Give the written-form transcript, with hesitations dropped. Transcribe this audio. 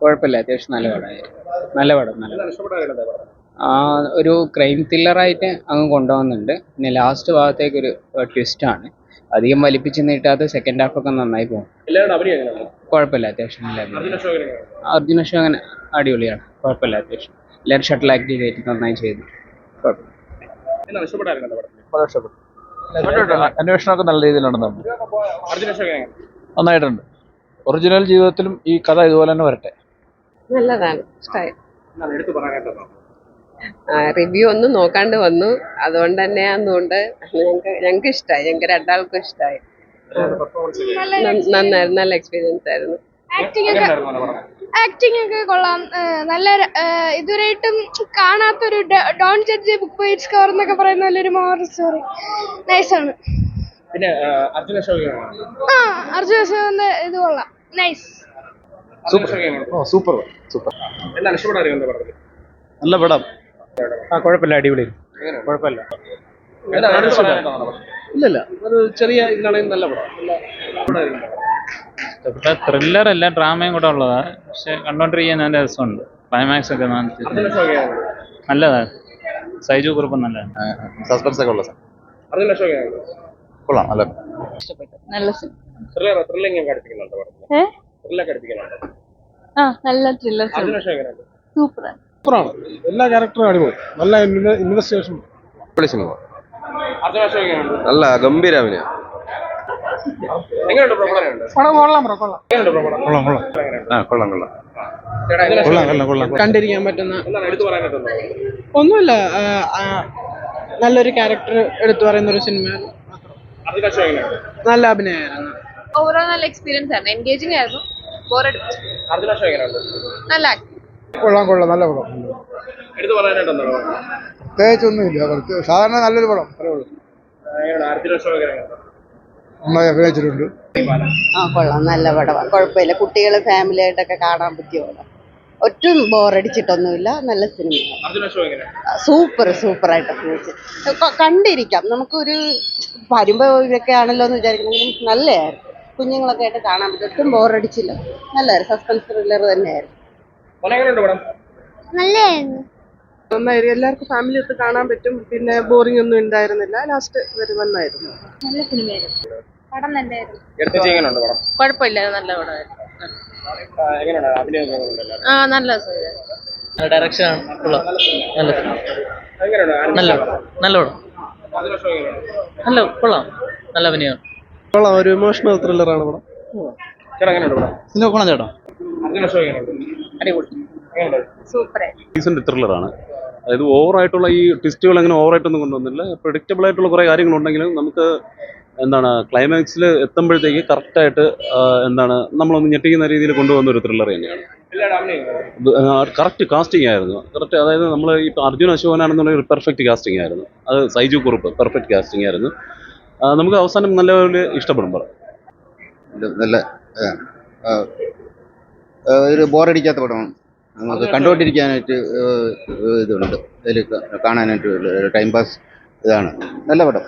കുഴപ്പമില്ല, അത്യാവശ്യം നല്ല പടമായിരുന്നു. നല്ല പടം, നല്ല പടം. ഒരു ക്രൈം ത്രില്ലറായിട്ട് അങ്ങ് കൊണ്ടുപോകുന്നുണ്ട്. പിന്നെ ലാസ്റ്റ് ഭാഗത്തേക്കൊരു ട്വിസ്റ്റാണ്. അധികം വലിപ്പിച്ച് നീട്ടാതെ സെക്കൻഡ് ഹാഫൊക്കെ നന്നായി പോകും. കുഴപ്പമില്ല, അത്യാവശ്യം നല്ല അർജുന അശോകൻ അടിപൊളിയാണ്. കുഴപ്പമില്ല, അത്യാവശ്യം എല്ലാവരും ഷട്ടിൽ ആക്ടിവേറ്റ് നന്നായി ചെയ്തു. കുഴപ്പമില്ല, ഇഷ്ടപ്പെട്ടു. അന്വേഷണമൊക്കെ നല്ല രീതിയിലുണ്ടെന്നുണ്ട്. നന്നായിട്ടുണ്ട്. ഒറിജിനൽ ജീവിതത്തിലും ഈ കഥ ഇതുപോലെ തന്നെ വരട്ടെ. നല്ലതാണ്, ഇഷ്ടമായി. റിവ്യൂ ഒന്നും നോക്കാണ്ട് വന്നു, അതുകൊണ്ട് തന്നെ ഞങ്ങൾക്ക് ഇഷ്ടമായി. ഞങ്ങൾക്ക് രണ്ടാൾക്കും ഇഷ്ടമായി. നന്നായിരുന്നു, നല്ല എക്സ്പീരിയൻസ് ആയിരുന്നു. ആക്ടിങ് ഒക്കെ കൊള്ളാം. നല്ല ഇതുവരെയായിട്ടും കാണാത്തൊരു don't judge book by its cover എന്നൊക്കെ പറയുന്ന നല്ലൊരു മോറൽ സ്റ്റോറി. നൈസാണ്. പിന്നെ അർജുന അശോകന്റെ ഇത് കൊള്ളാം, നൈസ്. സൂപ്പർ. എന്താണ് ഇഷ്ടപ്പെടാറ്? നല്ല പടം. കുഴപ്പമില്ല, അടിപൊളി. കുഴപ്പമില്ല, ഇല്ലല്ല, ഒരു ചെറിയ ഇതാണ് നല്ല പടം. ഇഷ്ടപ്പെട്ട ത്രില്ലർ അല്ല, ഡ്രാമയും കൂടെ ഉള്ളതാണ്. പക്ഷെ കണ്ടോണ്ടിരിക്കാൻ നല്ല രസമുണ്ട്. ക്ലൈമാക്സ് ഒക്കെ നല്ലതാണ്. സൈജു കുറുപ്പ് നല്ലതാണ്. സസ്പെൻസ് ഒക്കെ ഉള്ള കൊള്ളാം. നല്ല ഇഷ്ടപ്പെട്ടു. നല്ല സിനിമ. നല്ല ത്രില്ലർ സൂപ്പറാണ്. സൂപ്പറാണ്. എല്ലാ ക്യാരക്ടറും അടിപൊളി. നല്ല ഇൻവെസ്റ്റിഗേഷൻ. നല്ല ഗംഭീര അഭിനയം. കണ്ടിരിക്കാൻ പറ്റുന്ന ഒന്നുമില്ല. നല്ലൊരു ക്യാരക്ടർ എടുത്തു പറയുന്ന ഒരു സിനിമ. നല്ല അഭിനയമായിരുന്നു. ഓവറോൾ നല്ല എക്സ്പീരിയൻസ് ആയിരുന്നു. എൻഗേജിംഗ് ആയിരുന്നു. നല്ല കൊള്ളാം. നല്ല പടം. പ്രത്യേകിച്ചൊന്നുമില്ല. സാധാരണ നല്ലൊരു പടം. നന്നായി അഭിനയിച്ചിട്ടുണ്ട്. കൊള്ളാം, നല്ല പടമാണ്. കുഴപ്പമില്ല. കുട്ടികൾ ഫാമിലി ആയിട്ടൊക്കെ കാണാൻ പറ്റിയ പടം. ഒട്ടും ബോറടിച്ചിട്ടൊന്നുമില്ല. നല്ല സിനിമ. സൂപ്പറായിട്ട് അഭിനയിച്ചു. കണ്ടിരിക്കാം. നമുക്കൊരു വരുമ്പോ ഇതൊക്കെ ആണല്ലോ എന്ന് വിചാരിക്കണമെങ്കിലും നല്ലതായിരുന്നു. കുഞ്ഞുങ്ങളൊക്കെ ആയിട്ട് കാണാൻ പറ്റും. ഒട്ടും ബോറടിച്ചില്ല. നല്ലതായിരുന്നു. സസ്പെൻസ് ത്രില്ലർ തന്നെയായിരുന്നു. നല്ലായിരുന്നു. നന്നായിരുന്നു. എല്ലാവർക്കും ഫാമിലി ഒത്ത് കാണാൻ പറ്റും. പിന്നെ ബോറിംഗ് ഒന്നും ഉണ്ടായിരുന്നില്ല. ലാസ്റ്റ് വരുമെന്നായിരുന്നു. നല്ല സിനിമയായിരുന്നു. പടം നല്ലായിരുന്നു. കുഴപ്പമില്ല, നല്ല പടമായിരുന്നു. നല്ല ഡയറക്ഷൻ ആണ്. നല്ല പടം. നല്ല കൊള്ളാം. നല്ല അഭിനയമാണ്. കൊള്ളാം. ഒരു ഇമോഷണൽ ത്രില്ലറാണ് പടം. കൊള്ളാം ചേട്ടാ. ഡീസന്റ് ത്രില്ലറാണ്. അതായത് ഓവറായിട്ടുള്ള ഈ ട്വിസ്റ്റുകൾ അങ്ങനെ ഓവറായിട്ടൊന്നും കൊണ്ടുവന്നില്ല. പ്രഡിക്റ്റബിൾ ആയിട്ടുള്ള കുറേ കാര്യങ്ങളുണ്ടെങ്കിലും നമുക്ക് ക്ലൈമാക്സിൽ എത്തുമ്പോഴത്തേക്ക് കറക്റ്റായിട്ട് നമ്മളൊന്ന് ഞെട്ടിക്കുന്ന രീതിയിൽ കൊണ്ടുവന്ന ഒരു ത്രില്ലർ തന്നെയാണ്. കറക്റ്റ് കാസ്റ്റിംഗ് ആയിരുന്നു. അതായത് നമ്മൾ ഇപ്പോൾ അർജുന അശോകനാണെന്നുള്ള ഒരു പെർഫെക്റ്റ് കാസ്റ്റിംഗ് ആയിരുന്നു. അത് സൈജു കുറുപ്പ് പെർഫെക്റ്റ് കാസ്റ്റിംഗ് ആയിരുന്നു. നമുക്ക് അവസാനം നല്ലപോലെ ഇഷ്ടപ്പെടും. നല്ല ഒരു ബോറടിക്കാത്ത പടമാണ്. നമുക്ക് കണ്ടുകൊണ്ടിരിക്കാനായിട്ട് ഇതുണ്ട്. അതിൽ കാണാനായിട്ട് ടൈം പാസ് ഇതാണ്. നല്ല പടം.